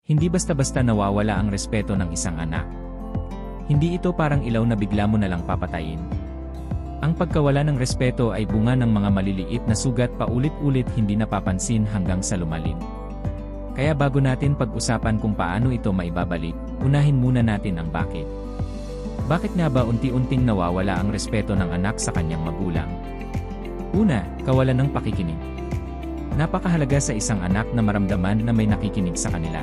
Hindi basta-basta nawawala ang respeto ng isang anak. Hindi ito parang ilaw na bigla mo na lang papatayin. Ang pagkawala ng respeto ay bunga ng mga maliliit na sugat paulit-ulit hindi napapansin hanggang sa lumalim. Kaya bago natin pag-usapan kung paano ito maibabalik, unahin muna natin ang bakit. Bakit nga ba unti-unting nawawala ang respeto ng anak sa kanyang magulang? Una, kawalan ng pakikinig. Napakahalaga sa isang anak na maramdaman na may nakikinig sa kanila.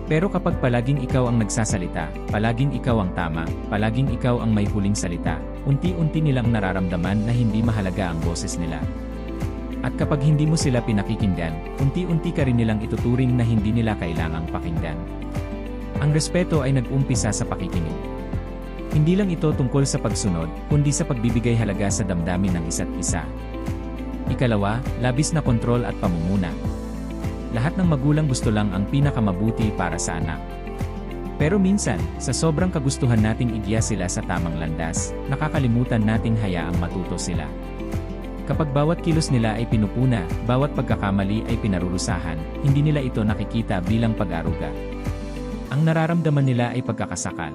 Pero kapag palaging ikaw ang nagsasalita, palaging ikaw ang tama, palaging ikaw ang may huling salita, unti-unti nilang nararamdaman na hindi mahalaga ang boses nila. At kapag hindi mo sila pinakikinggan, unti-unti ka rin nilang ituturing na hindi nila kailangang pakinggan. Ang respeto ay nag-umpisa sa pakikinig. Hindi lang ito tungkol sa pagsunod, kundi sa pagbibigay halaga sa damdamin ng isa't isa. Ikalawa, labis na kontrol at pamumuna. Lahat ng magulang gusto lang ang pinakamabuti para sa anak. Pero minsan, sa sobrang kagustuhan nating igya sila sa tamang landas, nakakalimutan nating hayaang matuto sila. Kapag bawat kilos nila ay pinupuna, bawat pagkakamali ay pinarurusahan, hindi nila ito nakikita bilang pag-aruga. Ang nararamdaman nila ay pagkakasakal.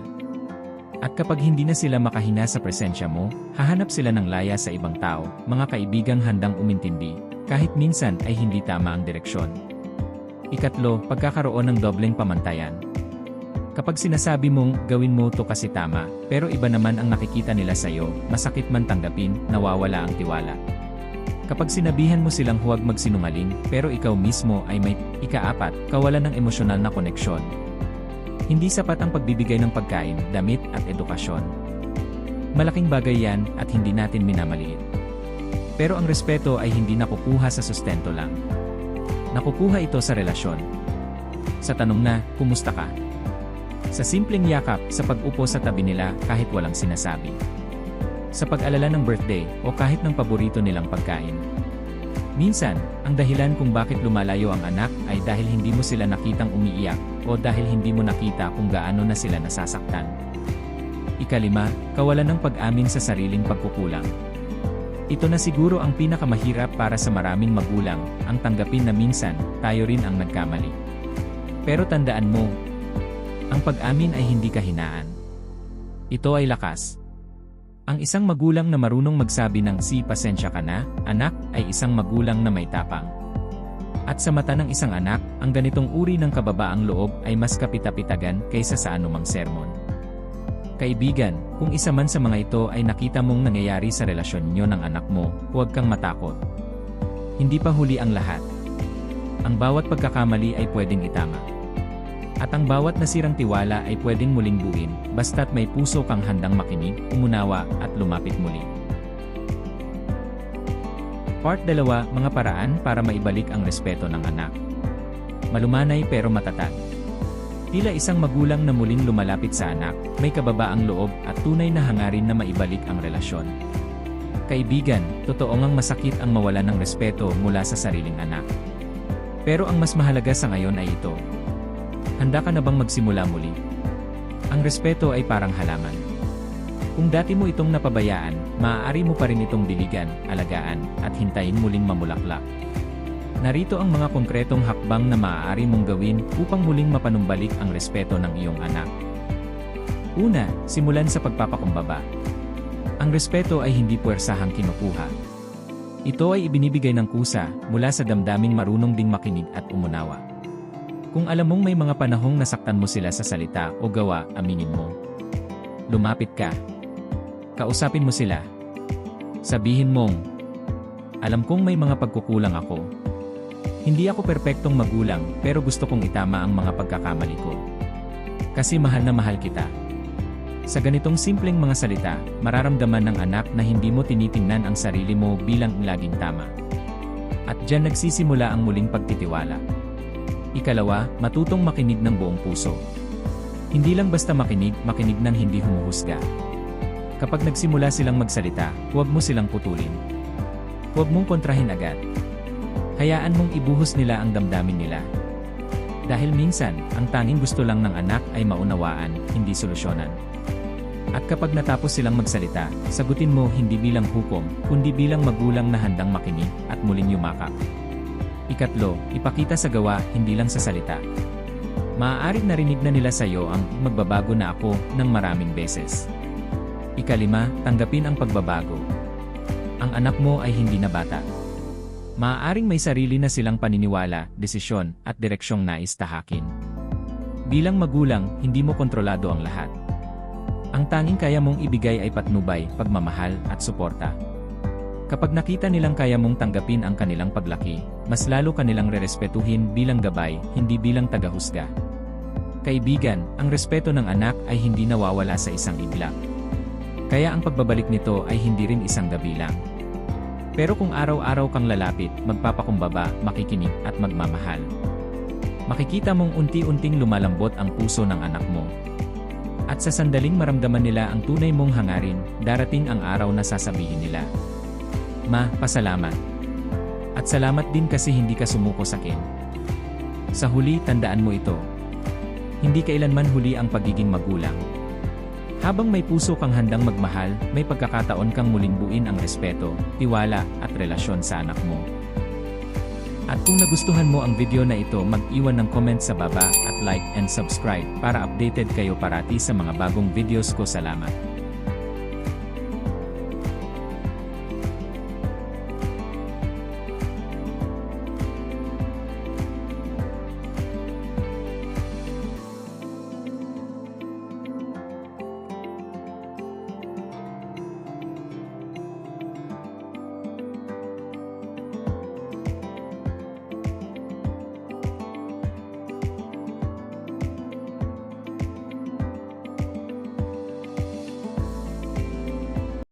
At kapag hindi na sila makahina sa presensya mo, hahanap sila ng laya sa ibang tao, mga kaibigang handang umintindi, kahit minsan ay hindi tama ang direksyon. Ikatlo, pagkakaroon ng dobleng pamantayan. Kapag sinasabi mong, gawin mo to kasi tama, pero iba naman ang nakikita nila sa'yo, masakit man tanggapin, nawawala ang tiwala. Kapag sinabihan mo silang huwag magsinungaling, pero ikaw mismo ay may ikaapat, kawalan ng emosyonal na koneksyon. Hindi sapat ang pagbibigay ng pagkain, damit at edukasyon. Malaking bagay yan at hindi natin minamaliit. Pero ang respeto ay hindi nakukuha sa sustento lang. Nakukuha ito sa relasyon. Sa tanong na, kumusta ka? Sa simpleng yakap, sa pag-upo sa tabi nila kahit walang sinasabi. Sa pag-alala ng birthday o kahit ng paborito nilang pagkain. Minsan, ang dahilan kung bakit lumalayo ang anak ay dahil hindi mo sila nakitang umiiyak o dahil hindi mo nakita kung gaano na sila nasasaktan. Ikalima, kawalan ng pag-amin sa sariling pagkukulang. Ito na siguro ang pinakamahirap para sa maraming magulang, ang tanggapin na minsan, tayo rin ang nagkamali. Pero tandaan mo, ang pag-amin ay hindi kahinaan. Ito ay lakas. Ang isang magulang na marunong magsabi ng si pasensya ka na, anak, ay isang magulang na may tapang. At sa mata ng isang anak, ang ganitong uri ng kababaang loob ay mas kapita-pitagan kaysa sa anumang sermon. Kaibigan, kung isa man sa mga ito ay nakita mong nangyayari sa relasyon niyo ng anak mo, huwag kang matakot. Hindi pa huli ang lahat. Ang bawat pagkakamali ay pwedeng itama. At ang bawat nasirang tiwala ay pwedeng muling buuin, basta't may puso kang handang makinig, umunawa, at lumapit muli. Part 2, mga paraan para maibalik ang respeto ng anak. Malumanay pero matatag. Tila isang magulang na muling lumalapit sa anak, may kababaang loob at tunay na hangarin na maibalik ang relasyon. Kaibigan, totoo ngang masakit ang mawalan ng respeto mula sa sariling anak. Pero ang mas mahalaga sa ngayon ay ito. Handa ka na bang magsimula muli? Ang respeto ay parang halaman. Kung dati mo itong napabayaan, maaari mo pa rin itong diligan, alagaan, at hintayin muling mamulaklak. Narito ang mga konkretong hakbang na maaari mong gawin upang muling mapanumbalik ang respeto ng iyong anak. Una, simulan sa pagpapakumbaba. Ang respeto ay hindi puwersahang kinukuha. Ito ay ibinibigay ng kusa mula sa damdaming marunong ding makinig at umunawa. Kung alam mong may mga panahong nasaktan mo sila sa salita o gawa, aminin mo. Lumapit ka. Kausapin mo sila. Sabihin mong, alam kong may mga pagkukulang ako. Hindi ako perpektong magulang pero gusto kong itama ang mga pagkakamali ko. Kasi mahal na mahal kita. Sa ganitong simpleng mga salita, mararamdaman ng anak na hindi mo tinitingnan ang sarili mo bilang laging tama. At diyan nagsisimula ang muling pagtitiwala. Ikalawa, matutong makinig ng buong puso. Hindi lang basta makinig ng hindi humuhusga. Kapag nagsimula silang magsalita, huwag mo silang putulin. Huwag mong kontrahin agad. Hayaan mong ibuhos nila ang damdamin nila. Dahil minsan, ang tanging gusto lang ng anak ay maunawaan, hindi solusyonan. At kapag natapos silang magsalita, sagutin mo hindi bilang hukom, kundi bilang magulang na handang makinig at muling yumakap. Ikatlo, ipakita sa gawa, hindi lang sa salita. Maaaring narinig na nila sa iyo ang magbabago na ako ng maraming beses. Ikalima, tanggapin ang pagbabago. Ang anak mo ay hindi na bata. Maaaring may sarili na silang paniniwala, desisyon, at direksyong nais tahakin. Bilang magulang, hindi mo kontrolado ang lahat. Ang tanging kaya mong ibigay ay patnubay, pagmamahal, at suporta. Kapag nakita nilang kaya mong tanggapin ang kanilang paglaki, mas lalo kanilang rerespetuhin bilang gabay, hindi bilang tagahusga. Kaibigan, ang respeto ng anak ay hindi nawawala sa isang iglap. Kaya ang pagbabalik nito ay hindi rin isang gabi lang. Pero kung araw-araw kang lalapit, magpapakumbaba, makikinig, at magmamahal, makikita mong unti-unting lumalambot ang puso ng anak mo. At sa sandaling maramdaman nila ang tunay mong hangarin, darating ang araw na sasabihin nila, "Ma, pasalamat. At salamat din kasi hindi ka sumuko sa akin." Sa huli, tandaan mo ito. Hindi kailanman huli ang pagiging magulang. Habang may puso kang handang magmahal, may pagkakataon kang muling buuin ang respeto, tiwala, at relasyon sa anak mo. At kung nagustuhan mo ang video na ito, mag-iwan ng comment sa baba at like and subscribe para updated kayo parati sa mga bagong videos ko. Salamat.